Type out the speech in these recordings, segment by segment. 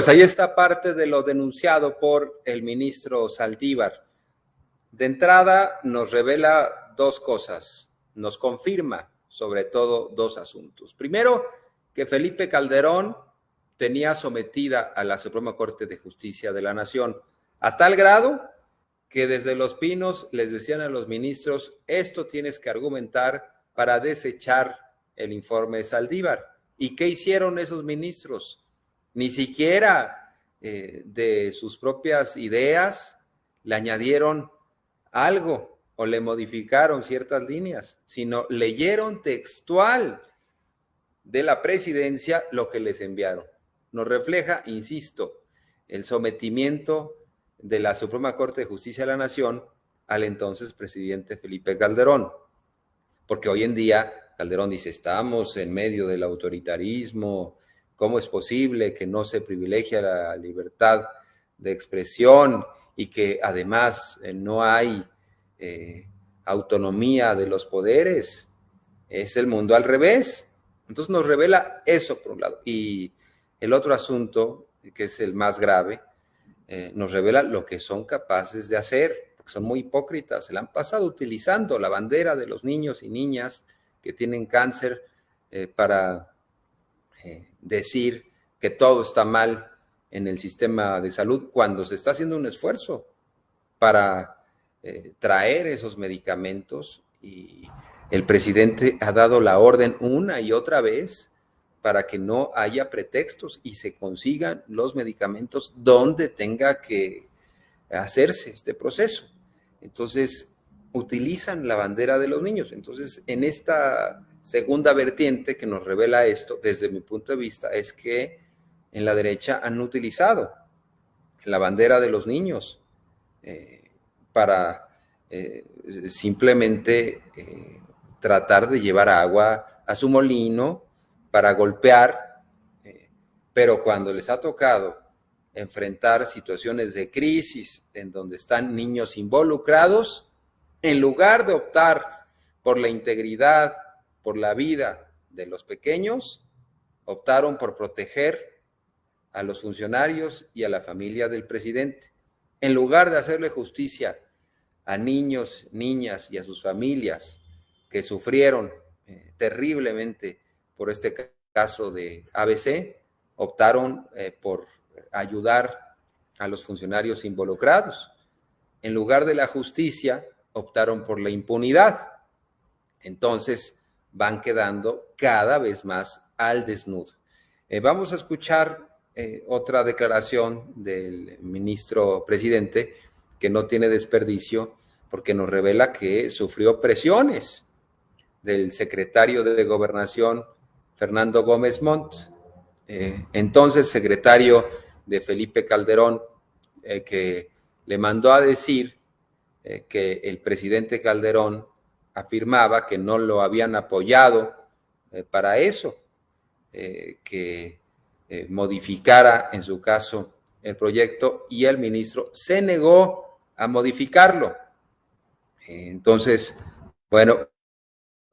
Pues ahí está parte de lo denunciado por el ministro Saldívar. De entrada nos revela dos cosas, nos confirma sobre todo dos asuntos. Primero, que Felipe Calderón tenía sometida a la Suprema Corte de Justicia de la Nación, a tal grado que desde Los Pinos les decían a los ministros, esto tienes que argumentar para desechar el informe de Saldívar. ¿Y qué hicieron esos ministros? Ni siquiera de sus propias ideas le añadieron algo o le modificaron ciertas líneas, sino leyeron textual de la presidencia lo que les enviaron. Nos refleja, insisto, el sometimiento de la Suprema Corte de Justicia de la Nación al entonces presidente Felipe Calderón. Porque hoy en día Calderón dice, estamos en medio del autoritarismo, ¿cómo es posible que no se privilegie la libertad de expresión y que además no hay autonomía de los poderes? Es el mundo al revés. Entonces nos revela eso por un lado. Y el otro asunto, que es el más grave, nos revela lo que son capaces de hacer, porque son muy hipócritas. Se la han pasado utilizando la bandera de los niños y niñas que tienen cáncer para decir que todo está mal en el sistema de salud, cuando se está haciendo un esfuerzo para traer esos medicamentos, y el presidente ha dado la orden una y otra vez para que no haya pretextos y se consigan los medicamentos donde tenga que hacerse este proceso. Entonces, utilizan la bandera de los niños. Entonces, en esta segunda vertiente que nos revela esto, desde mi punto de vista, es que en la derecha han utilizado la bandera de los niños para simplemente tratar de llevar agua a su molino, para golpear, pero cuando les ha tocado enfrentar situaciones de crisis en donde están niños involucrados, en lugar de optar por la integridad, por la vida de los pequeños, optaron por proteger a los funcionarios y a la familia del presidente. En lugar de hacerle justicia a niños, niñas y a sus familias que sufrieron terriblemente por este caso de ABC, optaron por ayudar a los funcionarios involucrados. En lugar de la justicia, optaron por la impunidad. Entonces van quedando cada vez más al desnudo. Vamos a escuchar otra declaración del ministro presidente que no tiene desperdicio, porque nos revela que sufrió presiones del secretario de Gobernación, Fernando Gómez Montt, entonces secretario de Felipe Calderón, que le mandó a decir que el presidente Calderón afirmaba que no lo habían apoyado para eso, que modificara en su caso el proyecto, y el ministro se negó a modificarlo. Entonces, bueno,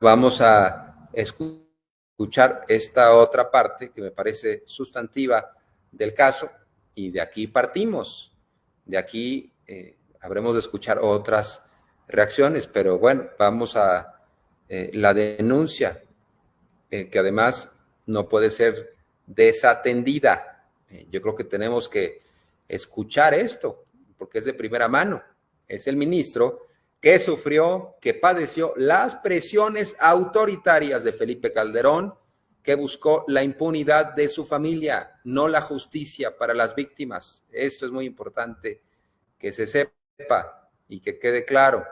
vamos a escuchar esta otra parte que me parece sustantiva del caso, y de aquí partimos. De aquí habremos de escuchar otras reacciones, pero bueno, vamos a la denuncia, que además no puede ser desatendida. Yo creo que tenemos que escuchar esto, porque es de primera mano. Es el ministro que sufrió, que padeció las presiones autoritarias de Felipe Calderón, que buscó la impunidad de su familia, no la justicia para las víctimas. Esto es muy importante que se sepa y que quede claro.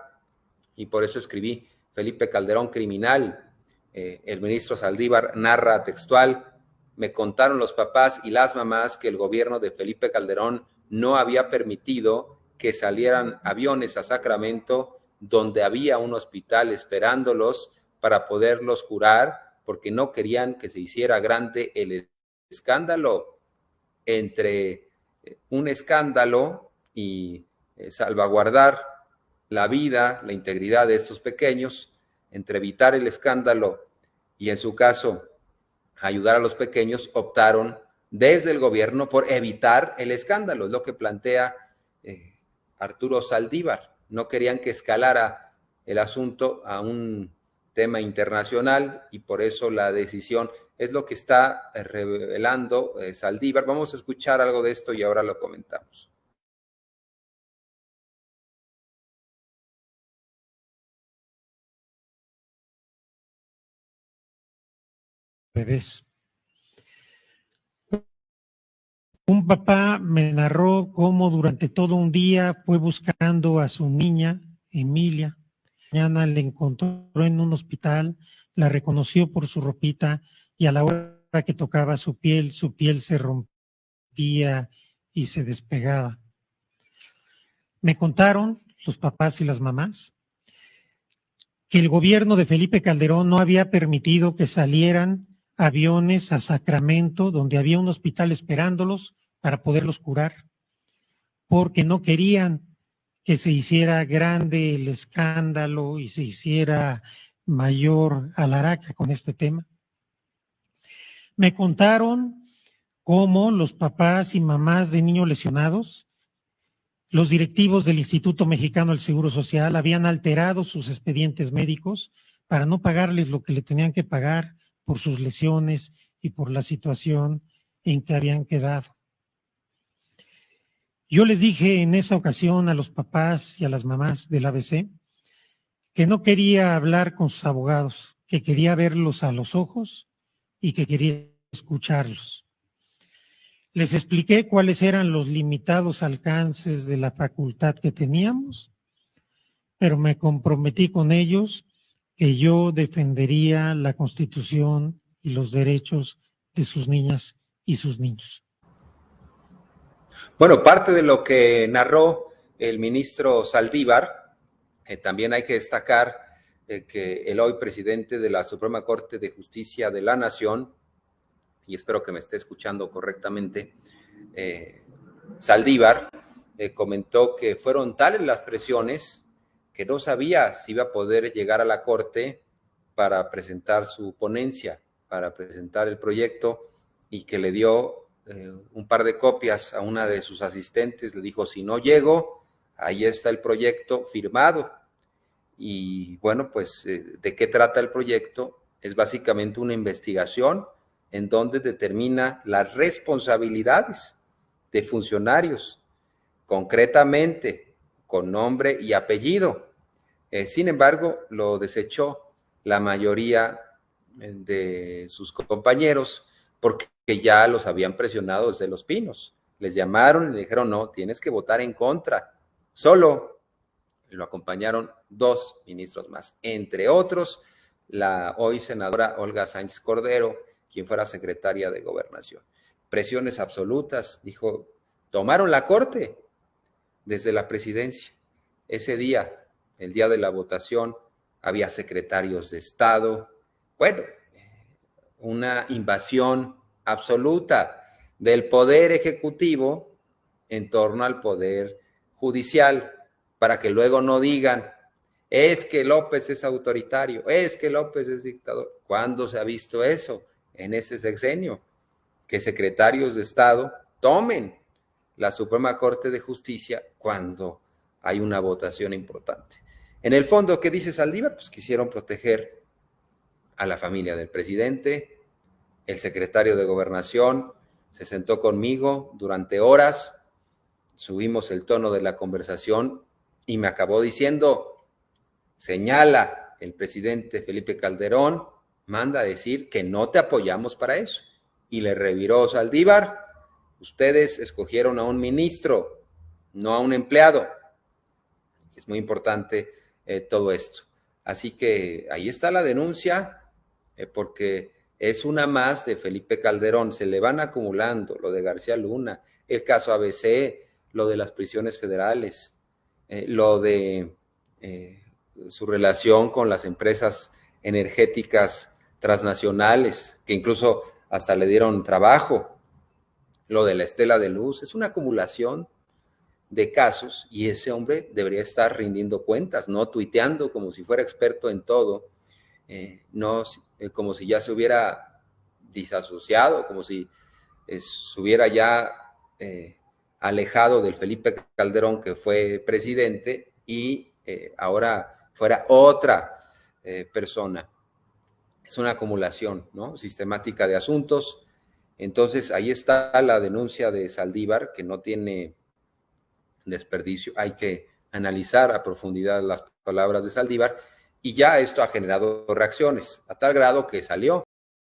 Y por eso escribí Felipe Calderón criminal. El ministro Saldívar narra textual: me contaron los papás y las mamás que el gobierno de Felipe Calderón no había permitido que salieran aviones a Sacramento, donde había un hospital esperándolos para poderlos curar, porque no querían que se hiciera grande el escándalo. Entre un escándalo y salvaguardar la vida, la integridad de estos pequeños, entre evitar el escándalo y, en su caso, ayudar a los pequeños, optaron desde el gobierno por evitar el escándalo, es lo que plantea Arturo Saldívar. No querían que escalara el asunto a un tema internacional y por eso la decisión es lo que está revelando Saldívar. Vamos a escuchar algo de esto y ahora lo comentamos. Bebés. Un papá me narró cómo durante todo un día fue buscando a su niña, Emilia. Mañana la encontró en un hospital, la reconoció por su ropita y a la hora que tocaba su piel se rompía y se despegaba. Me contaron los papás y las mamás que el gobierno de Felipe Calderón no había permitido que salieran aviones a Sacramento, donde había un hospital esperándolos para poderlos curar, porque no querían que se hiciera grande el escándalo y se hiciera mayor alaraca con este tema. Me contaron cómo los papás y mamás de niños lesionados, los directivos del Instituto Mexicano del Seguro Social habían alterado sus expedientes médicos para no pagarles lo que le tenían que pagar por sus lesiones y por la situación en que habían quedado. Yo les dije en esa ocasión a los papás y a las mamás del ABC que no quería hablar con sus abogados, que quería verlos a los ojos y que quería escucharlos. Les expliqué cuáles eran los limitados alcances de la facultad que teníamos, pero me comprometí con ellos que yo defendería la Constitución y los derechos de sus niñas y sus niños. Bueno, parte de lo que narró el ministro Saldívar, también hay que destacar que el hoy presidente de la Suprema Corte de Justicia de la Nación, y espero que me esté escuchando correctamente, Saldívar comentó que fueron tales las presiones que no sabía si iba a poder llegar a la Corte para presentar su ponencia, para presentar el proyecto, y que le dio un par de copias a una de sus asistentes. Le dijo, si no llego, ahí está el proyecto firmado. Y bueno, pues, ¿de qué trata el proyecto? Es básicamente una investigación en donde determina las responsabilidades de funcionarios, concretamente con nombre y apellido. Sin embargo, lo desechó la mayoría de sus compañeros porque ya los habían presionado desde Los Pinos. Les llamaron y le dijeron, no, tienes que votar en contra. Solo lo acompañaron 2 ministros más, entre otros, la hoy senadora Olga Sánchez Cordero, quien fuera secretaria de Gobernación. Presiones absolutas, dijo, tomaron la Corte desde la presidencia. Ese día, el día de la votación, había secretarios de Estado. Bueno, una invasión absoluta del poder ejecutivo en torno al poder judicial, para que luego no digan, es que López es autoritario, es que López es dictador. ¿Cuándo se ha visto eso? En ese sexenio, que secretarios de Estado tomen la Suprema Corte de Justicia cuando hay una votación importante. En el fondo, ¿qué dice Saldívar? Pues quisieron proteger a la familia del presidente. El secretario de Gobernación se sentó conmigo durante horas, subimos el tono de la conversación y me acabó diciendo, señala el presidente Felipe Calderón, manda a decir que no te apoyamos para eso. Y le reviró Saldívar, ustedes escogieron a un ministro, no a un empleado. Es muy importante todo esto. Así que ahí está la denuncia, porque es una más de Felipe Calderón. Se le van acumulando lo de García Luna, el caso ABC, lo de las prisiones federales, lo de su relación con las empresas energéticas transnacionales, que incluso hasta le dieron trabajo, lo de la Estela de Luz. Es una acumulación de casos y ese hombre debería estar rindiendo cuentas, no tuiteando como si fuera experto en todo, no como si ya se hubiera disasociado, como si se hubiera ya alejado del Felipe Calderón que fue presidente y ahora fuera otra persona. Es una acumulación, ¿no?, sistemática de asuntos. Entonces, ahí está la denuncia de Saldívar, que no tiene desperdicio. Hay que analizar a profundidad las palabras de Saldívar, y ya esto ha generado reacciones, a tal grado que salió